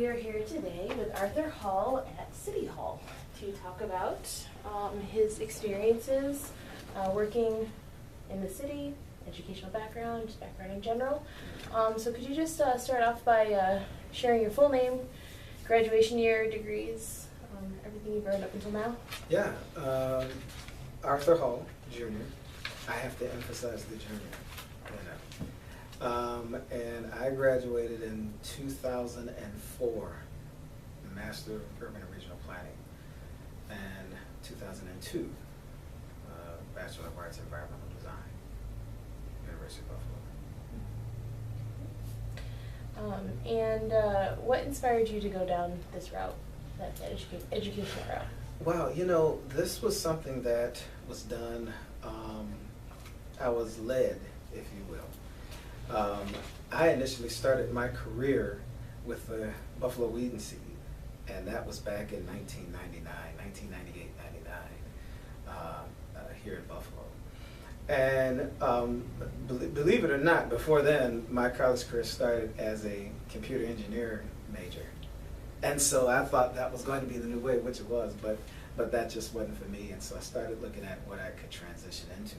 are here today with Arthur Hall at City Hall to talk about his experiences working in the city, educational background, just background in general. So could you just start off by sharing your full name, graduation year, degrees, everything you've earned up until now? Yeah, Arthur Hall, Jr. I have to emphasize the junior. And I graduated in 2004, Master of Urban and Regional Planning, and 2002, Bachelor of Arts in Environmental Design, University of Buffalo. What inspired you to go down this route, that educational route? Well, this was something that was done, I was led, if you will. I initially started my career with the Buffalo Weed and Seed, and that was back in 1998, 99, here in Buffalo. And believe it or not, before then, my college career started as a computer engineering major. And so I thought that was going to be the new way, which it was, but that just wasn't for me. And so I started looking at what I could transition into.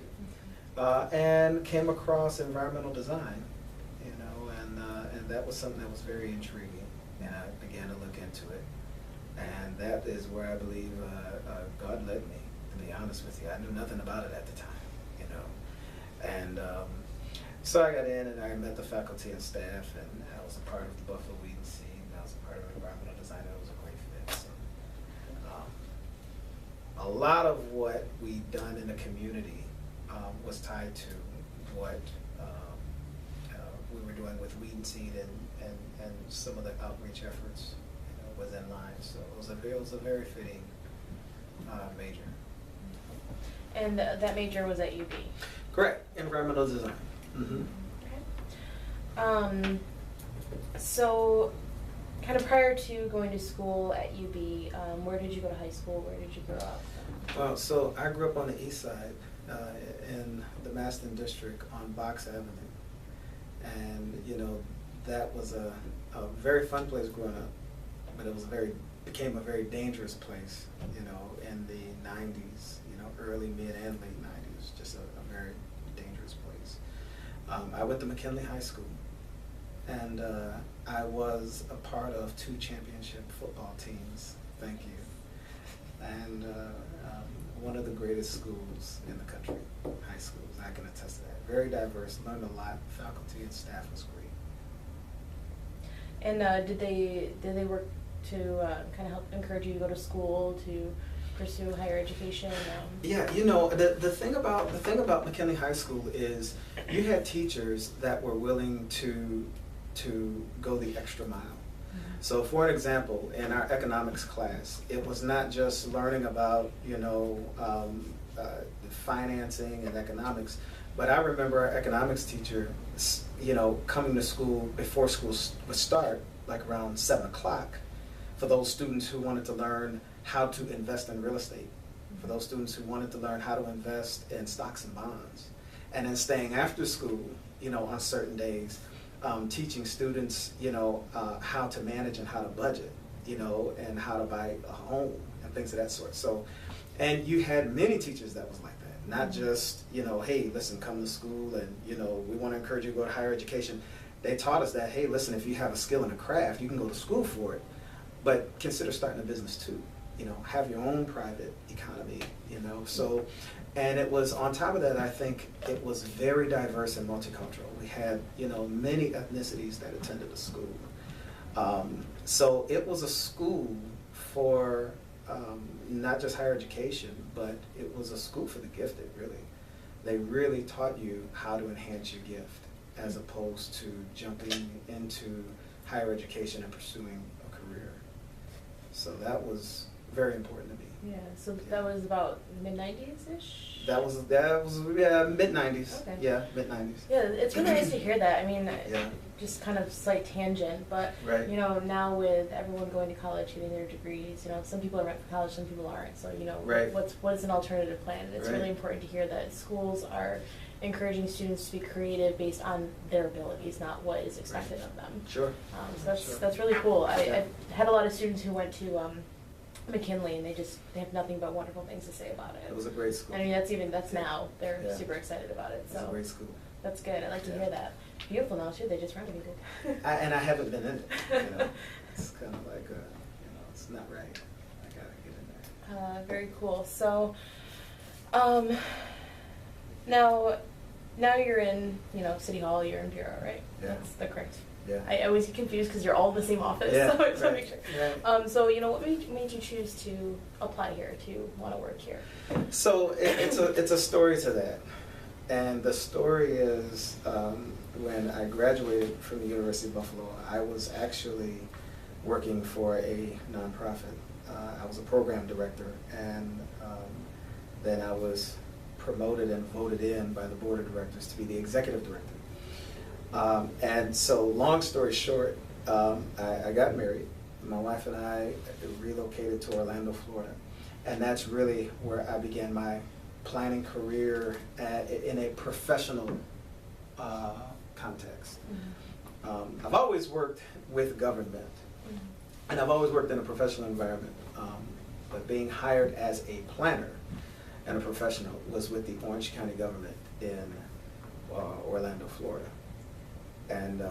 And came across environmental design, and that was something that was very intriguing, and I began to look into it, and that is where I believe God led me, to be honest with you. I knew nothing about it at the time, and so I got in and I met the faculty and staff, and I was a part of the Buffalo Weed and Seed, and I was a part of environmental design, and it was a great fit. So, a lot of what we done in the community was tied to what we were doing with Weed and Seed, and some of the outreach efforts was in line. So it was a very fitting major. And that major was at UB? Correct, environmental design. Mm-hmm. Okay. So kind of prior to going to school at UB, where did you go to high school? Where did you grow up? Well, so I grew up on the east side in the Maston district on Box Avenue. And, that was a very fun place growing up, but it became a very dangerous place, in the 90s, early, mid, and late 90s, just a very dangerous place. I went to McKinley High School, and I was a part of 2 championship football teams, thank you, and one of the greatest schools in the country, high schools, I can attest to that. Very diverse, learned a lot, faculty and staff was great. And did they work to kind of help encourage you to go to school, to pursue higher education? Yeah, the thing about McKinley High School is you had teachers that were willing to go the extra mile. Mm-hmm. So for an example, in our economics class, it was not just learning about, financing and economics, but I remember our economics teacher, coming to school before school would start, like around 7 o'clock, for those students who wanted to learn how to invest in real estate, for those students who wanted to learn how to invest in stocks and bonds, and then staying after school, on certain days, teaching students, how to manage and how to budget, and how to buy a home and things of that sort. So, and you had many teachers that was like that, not just, hey, listen, come to school and, we want to encourage you to go to higher education. They taught us that, hey, listen, if you have a skill in a craft, you can go to school for it, but consider starting a business too. Have your own private economy, So, and it was, on top of that, I think it was very diverse and multicultural. We had, many ethnicities that attended the school. So it was a school for not just higher education, but it was a school for the gifted, really. They really taught you how to enhance your gift as opposed to jumping into higher education and pursuing a career. So that was very important to me. Yeah, so that was about mid-90s-ish? That was yeah, mid-90s. Okay. Yeah, mid-90s. Yeah, it's really nice to hear that. I mean, Yeah. just kind of slight tangent, but Right. you know, now with everyone going to college, getting their degrees, you know, some people are ready for college, some people aren't. So you know, Right. what is an alternative plan? And it's Right. really important to hear that schools are encouraging students to be creative based on their abilities, not what is expected of them. Sure. So Sure. that's really cool. Yeah. I had a lot of students who went to McKinley, and they have nothing but wonderful things to say about it. It was a great school. I mean, that's now. They're Yeah. super excited about it. It was So a great school. that's good. I like to Yeah. hear that. Beautiful now too. They just renovated. And I haven't been in it. You know, it's kind of like it's not right. I gotta get in there. Very cool. So, now you're in City Hall. You're in Bureau, right? Yeah. That's the correct. Yeah. I always get confused because you're all in the same office. Yeah, So I just want to right, make sure. right. So what made you choose to apply here, to want to work here? So it's a story to that, and the story is when I graduated from the University of Buffalo, I was actually working for a nonprofit. I was a program director, and then I was promoted and voted in by the board of directors to be the executive director. And so, long story short, I got married. My wife and I relocated to Orlando, Florida. And that's really where I began my planning career in a professional context. Mm-hmm. I've always worked with government, Mm-hmm. and I've always worked in a professional environment. But being hired as a planner and a professional was with the Orange County government in Orlando, Florida. And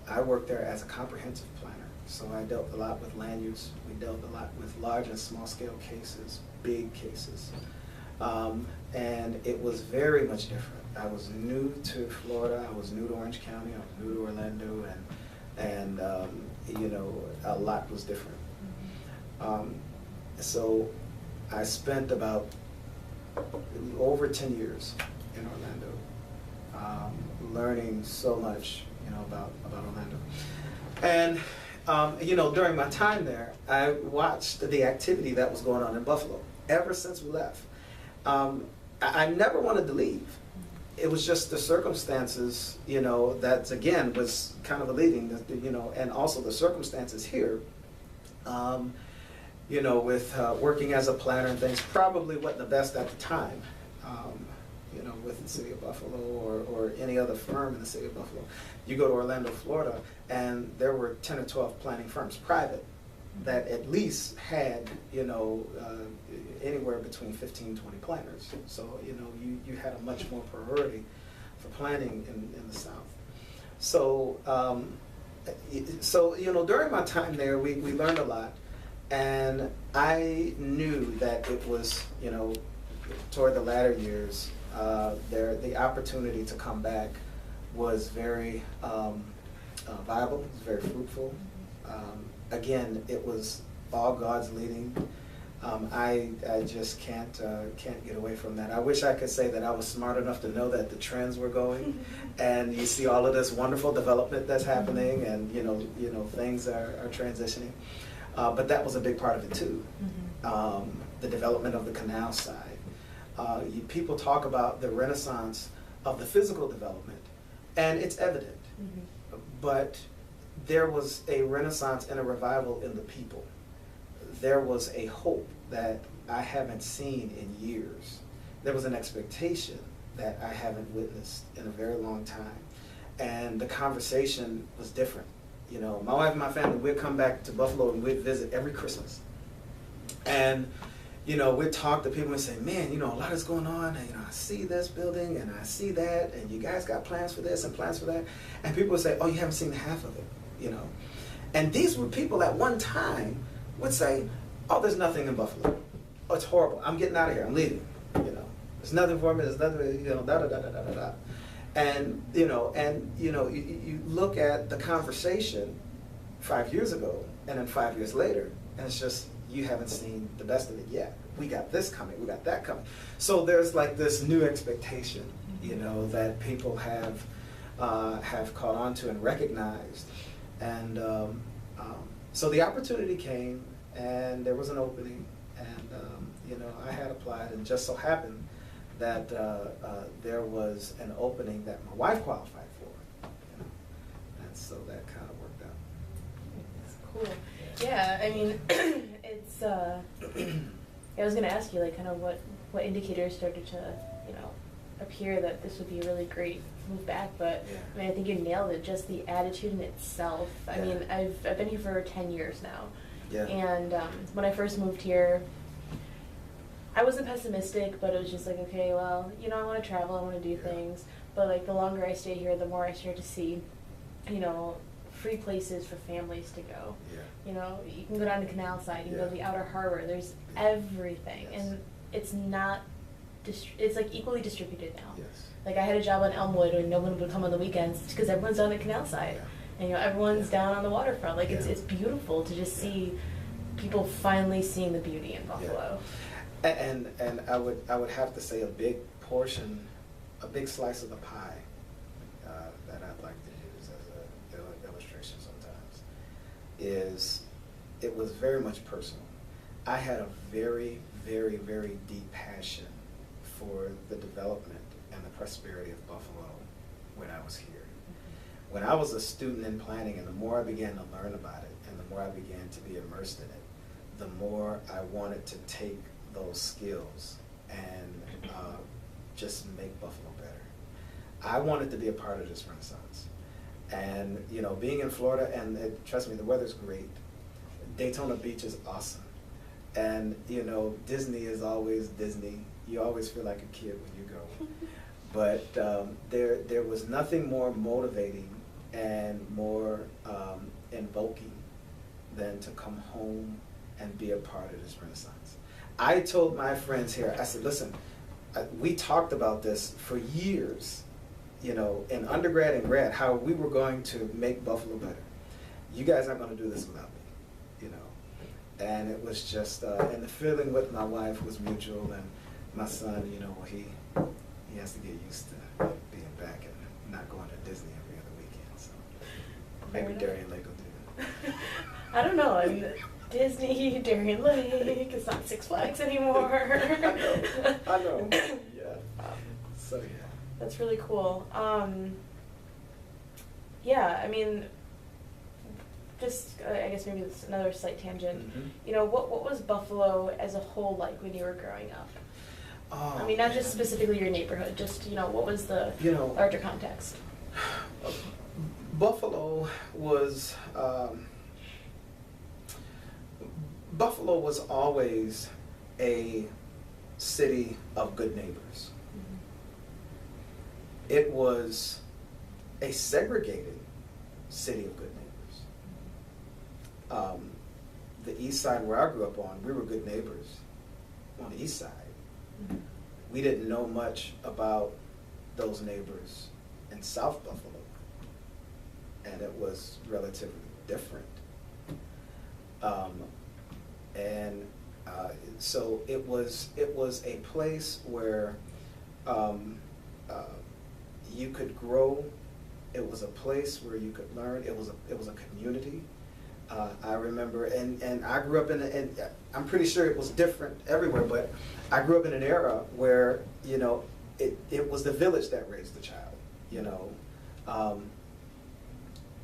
I worked there as a comprehensive planner. So I dealt a lot with land use. We dealt a lot with large and small scale cases, big cases. And it was very much different. I was new to Florida. I was new to Orange County. I was new to Orlando. And a lot was different. So I spent about over 10 years in Orlando, learning so much, about Orlando. And, during my time there, I watched the activity that was going on in Buffalo ever since we left. I never wanted to leave. It was just the circumstances, that again was kind of leading, and also the circumstances here, with working as a planner and things, probably wasn't the best at the time, with the city of Buffalo or any other firm in the city of Buffalo. You go to Orlando, Florida, and there were 10 or 12 planning firms, private, that at least had, anywhere between 15, 20 planners. So, you had a much more priority for planning in the South. So, during my time there, we learned a lot. And I knew that it was, toward the latter years, the opportunity to come back was very viable, it was very fruitful. Again, it was all God's leading. I just can't get away from that. I wish I could say that I was smart enough to know that the trends were going, and you see all of this wonderful development that's happening, and things are transitioning. But that was a big part of it too. Mm-hmm. The development of the canal side. People talk about the renaissance of the physical development, and it's evident. Mm-hmm. But there was a renaissance and a revival in the people. There was a hope that I haven't seen in years. There was an expectation that I haven't witnessed in a very long time. And the conversation was different. My wife and my family, we'd come back to Buffalo and we'd visit every Christmas. And, we'd talk to people and say, man, a lot is going on, and, I see this building and I see that, and you guys got plans for this and plans for that. And people would say, oh, you haven't seen half of it, And these were people at one time would say, oh, there's nothing in Buffalo. Oh, it's horrible. I'm getting out of here. I'm leaving. There's nothing for me. There's nothing, da-da-da-da-da-da-da. And, you look at the conversation 5 years ago, and then 5 years later, and it's just, you haven't seen the best of it yet. We got this coming, we got that coming. So there's like this new expectation, that people have caught on to and recognized. And so the opportunity came, and there was an opening, And, you know, I had applied, and just so happened that there was an opening that my wife qualified for, you know, and so that kind of worked out. That's cool. Yeah, I mean, it's, I was gonna ask you, like, kind of what indicators started to, you know, appear that this would be a really great move back, but Yeah. I mean, I think you nailed it, just the attitude in itself. I Yeah. mean, I've been here for 10 years now. Yeah. And when I first moved here, I wasn't pessimistic, but it was just like, okay, well, you know, I want to travel, I want to do Yeah. things. But like the longer I stay here, the more I start to see, you know, free places for families to go. Yeah. You know, you can go down the canal side, you can go to the Yeah. outer harbor. There's Yeah. everything, Yes. and it's not, it's like equally distributed now. Yes. Like I had a job on Elmwood, and no one would come on the weekends because everyone's on the canal side, Yeah. and you know everyone's Yeah. down on the waterfront. Like Yeah. it's beautiful to just Yeah. see people finally seeing the beauty in Buffalo. And I would have to say a big portion, a big slice of the pie that I'd like to use as an illustration sometimes is it was very much personal. I had a very, very, very deep passion for the development and the prosperity of Buffalo when I was here. When I was a student in planning, and the more I began to learn about it, and the more I began to be immersed in it, the more I wanted to take those skills and just make Buffalo better. I wanted to be a part of this renaissance. And, you know, being in Florida, and trust me, the weather's great. Daytona Beach is awesome. And, you know, Disney is always Disney. You always feel like a kid when you go. But there was nothing more motivating and more invoking than to come home and be a part of this renaissance. I told my friends here, I said, listen, we talked about this for years, you know, in undergrad and grad, how we were going to make Buffalo better. You guys aren't going to do this without me, you know. And it was just, and the feeling with my wife was mutual, and my son, you know, he has to get used to being back and not going to Disney every other weekend. So maybe Darien Lake will do that. I don't know. I mean, Disney, Darien Lake, it's not Six Flags anymore. I know. Yeah. So yeah. That's really cool. Yeah, I mean, just I guess maybe it's another slight tangent. Mhm. You know, what was Buffalo as a whole like when you were growing up? Oh, I mean, not just man. specifically your neighborhood, just, you know, what was the You know, larger context? Buffalo was always a city of good neighbors. It was a segregated city of good neighbors. The east side where I grew up on, we were good neighbors on the east side. We didn't know much about those neighbors in South Buffalo, and it was relatively different. So it was a place where you could grow. It was a place where you could learn. It was a community. I remember, and I grew up and I'm pretty sure it was different everywhere, but I grew up in an era where, you know, it was the village that raised the child, you know.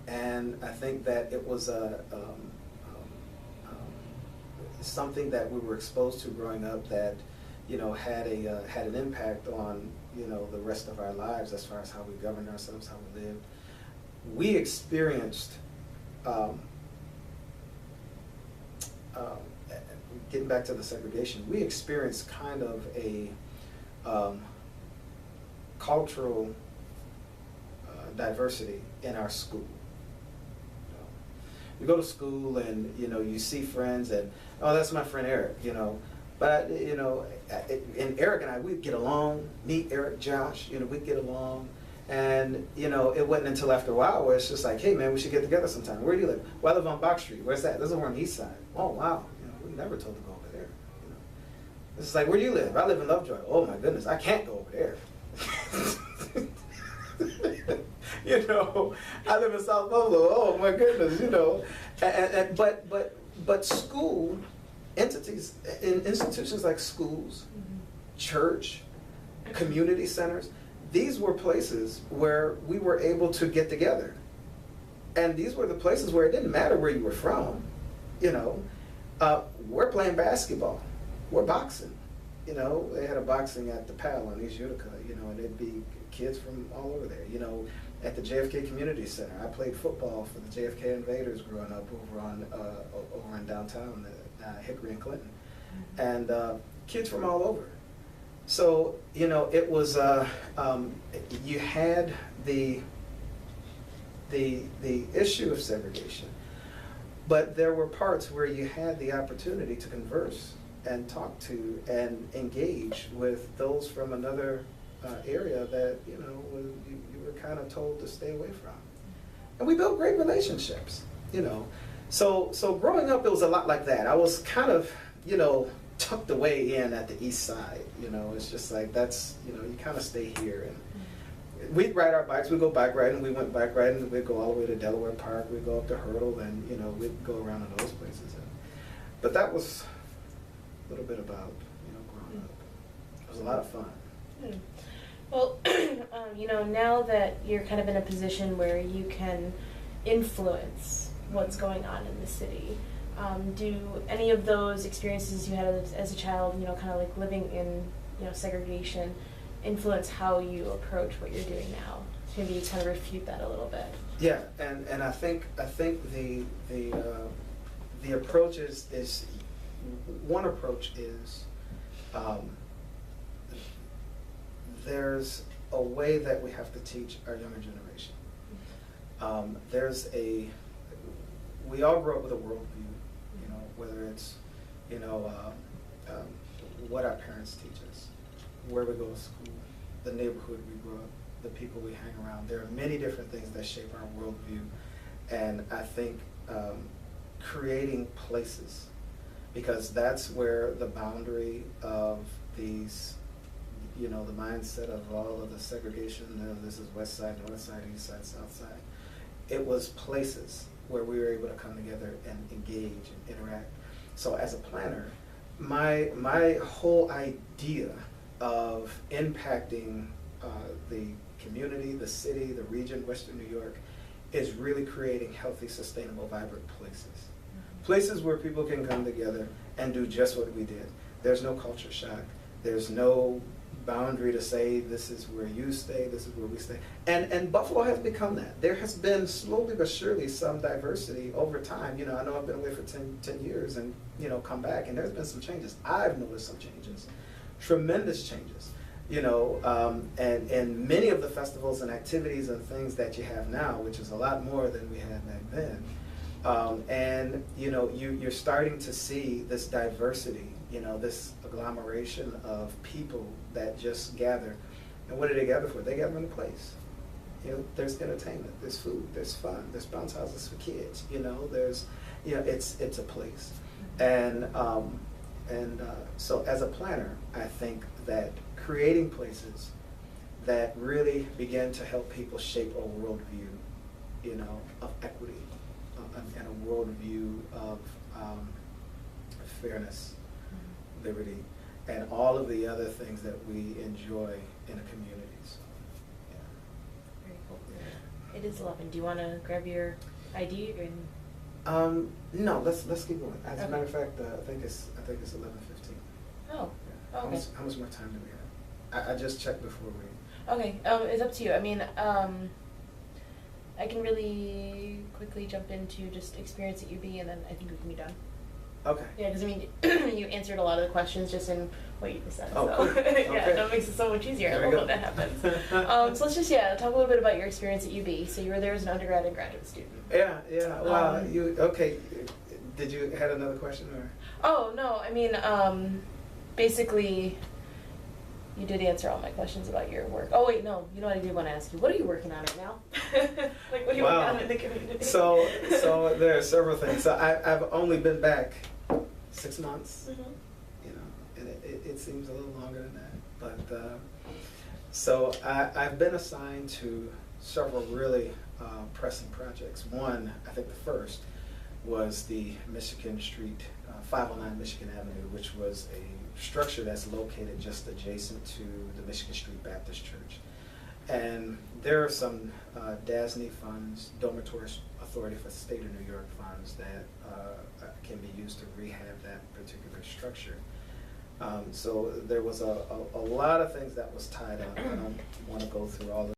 And I think that it was something that we were exposed to growing up that, you know, had an impact on, you know, the rest of our lives as far as how we governed ourselves, how we lived. We experienced, getting back to the segregation, we experienced kind of a cultural diversity in our school. You go to school and, you know, you see friends and, oh, that's my friend Eric, you know. But, you know, and Eric and I, we'd get along, me, Eric, Josh, you know, we'd get along. And, you know, it wasn't until after a while where it's just like, hey, man, we should get together sometime. Where do you live? Well, I live on Box Street. Where's that? This is over on the east side. Oh, wow. You know, we never told to go over there. You know, it's like, where do you live? I live in Lovejoy. Oh, my goodness, I can't go over there. You know, I live in South Buffalo. Oh, my goodness, you know. But school entities, in institutions like schools, church, community centers, these were places where we were able to get together. And these were the places where it didn't matter where you were from, you know. We're playing basketball, we're boxing. You know, they had a boxing at the PAL in East Utica, you know, and it'd be kids from all over there. You know, at the JFK Community Center, I played football for the JFK Invaders growing up over in downtown, Hickory and Clinton, and kids from all over. So, you know, it was, you had the issue of segregation, but there were parts where you had the opportunity to converse and talk to and engage with those from another area that, you know, you were kind of told to stay away from. And we built great relationships, you know. So growing up, it was a lot like that. I was kind of, you know, tucked away in at the east side, you know. It's just like, that's, you know, you kind of stay here. And we'd ride our bikes, we'd go bike riding, we went bike riding, we'd go all the way to Delaware Park, we'd go up to Hurdle, and, you know, we'd go around in those places. But that was a little bit about, you know, growing up. It was a lot of fun. Well, you know, now that you're kind of in a position where you can influence what's going on in the city, do any of those experiences you had as a child, you know, kind of like living in, you know, segregation, influence how you approach what you're doing now? Maybe you kind of refute that a little bit. Yeah, and I think the approach is one approach is there's a way that we have to teach our younger generation. We all grew up with a worldview, you know, whether it's, you know, what our parents teach us, where we go to school, the neighborhood we grew up, the people we hang around. There are many different things that shape our worldview, and I think creating places, because that's where the boundary of these, you know, the mindset of all of the segregation, you know, this is west side, north side, east side, south side. It was places where we were able to come together and engage and interact. So as a planner, my whole idea of impacting the community, the city, the region, Western New York, is really creating healthy, sustainable, vibrant places. Places where people can come together and do just what we did. There's no culture shock. There's no boundary to say this is where you stay, this is where we stay. And Buffalo has become that. There has been slowly but surely some diversity over time. You know, I know I've been away for 10 years and, you know, come back, and there's been some changes. I've noticed some changes, tremendous changes. You know, and many of the festivals and activities and things that you have now, which is a lot more than we had back then. And, you know, you're starting to see this diversity, you know, this agglomeration of people that just gather. And what do they gather for? They gather in a place. You know, there's entertainment, there's food, there's fun, there's bounce houses for kids, you know, there's, you know, it's a place. And so as a planner, I think that creating places that really begin to help people shape a worldview, you know, of equity, and a worldview of fairness, liberty, and all of the other things that we enjoy in a community. So, yeah. Very cool. It is 11. Do you want to grab your ID? No, let's keep going. As a Okay. matter of fact, I think it's 11:15. Oh. Yeah. Okay. How much more time do we have? I just checked before we. Okay. It's up to you. I mean, I can really quickly jump into just experience at UB, and then I think we can be done. Okay. Yeah, because I mean, you answered a lot of the questions just in what you just said. Oh, so cool. yeah, Okay. that makes it so much easier. There I we love go. when that happens. So let's just talk a little bit about your experience at UB. So you were there as an undergrad and graduate student. Yeah. Wow. Okay? Did you had another question or? Oh no, I mean, basically, you did answer all my questions about your work. Oh wait, no, you know what I did want to ask you? What are you working on right now? Like, what are you Wow. working on in the community? So there are several things. So I've only been back 6 months. Mhm. You know, and it seems a little longer than that. But so I've been assigned to several really pressing projects. One, I think the first, was the Michigan Street, 509 Michigan Avenue, which was a structure that's located just adjacent to the Michigan Street Baptist Church. And there are some DASNY funds, Dormitory Authority for the State of New York funds that can be used to rehab that particular structure. So there was a lot of things that was tied up. I don't want to go through all of